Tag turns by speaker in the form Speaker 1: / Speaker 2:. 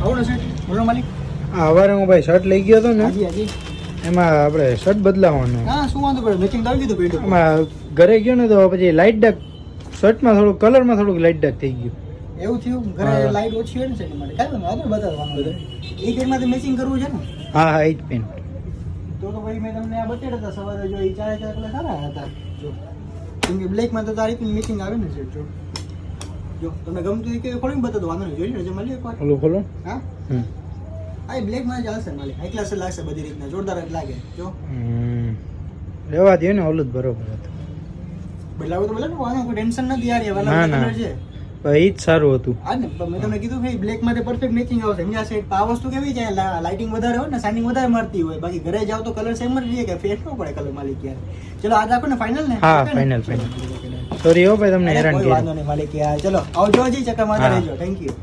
Speaker 1: આવડો છે બોલો માલિક.
Speaker 2: આ હવારે હું ભાઈ શર્ટ લઈ ગયો હતો ને,
Speaker 1: હાજી હાજી.
Speaker 2: એમાં આપણે શર્ટ બદલાવાનું.
Speaker 1: હા શું વાંધો પડે, મેચિંગ આવી દીધું પેટું.
Speaker 2: એમાં ઘરે ગયો ને તો પછી લાઇટ ડાર્ક શર્ટમાં થોડુંક કલરમાં થોડુંક લાઇટ ડાર્ક થઈ ગયું.
Speaker 1: એવું થયું ઘરે લાઈટ ઓછી હોય ને છે માટે કાંઈ વાંધો નહીં, બતાવવાનું બધે એક એકમાંથી મેચિંગ કરવું છે ને.
Speaker 2: હા હા એ જ પેન્ટ.
Speaker 1: તો ભાઈ મેં તમને આ બતાડ્યા હતા સવારે, જો એ 4 કલર સારા હતા. જો કેમ કે બ્લેકમાં તો તારી મેચિંગ આવે ને છે. જો તમને ગમતું હોય કે ખોલીને બતાવો, વાંધો નહીં, જોઈ લેજો માલિક એકવાર.
Speaker 2: ખોલો ખોલો.
Speaker 1: હા આ બ્લેકમાં ચાલશે માલિક, હાઈ ક્લાસ લાગશે બધી રીતના, જોરદાર જ લાગે. જો
Speaker 2: લેવા દે ને, ઓલું જ બરોબર હતું.
Speaker 1: બદલાવું તો બોલે ને, વાંધો કોઈ ટેન્શન નથી યાર, એ
Speaker 2: ના,
Speaker 1: વાલા
Speaker 2: ના.
Speaker 1: કલર છે.
Speaker 2: એ જ સારું હતું.
Speaker 1: હા ને મેં તમને કીધું ભાઈ બ્લેક માટે પરફેક્ટ મેચિંગ આવશે. સમજ્યા છે? આ વસ્તુ કેવી છે, લાઇટિંગ વધારે હોય ને, શાઇનિંગ વધારે મળતી હોય, બાકી ઘરે જાવ તો કલર સેમ જ રહે, કે ફેર ન પડે કલર માલિક યાર. ચલો આજ રાખો ને ફાઇનલ ને.
Speaker 2: હા ફાઇનલ ફાઇનલ. સોરી હો ભાઈ તમને હેરાન
Speaker 1: કોઈ
Speaker 2: કર્યા.
Speaker 1: વાંધો નહીં માલિક યાર. ચલો આવજો હજી ચક્કર મારતા
Speaker 2: હા.
Speaker 1: રહેજો. Thank you.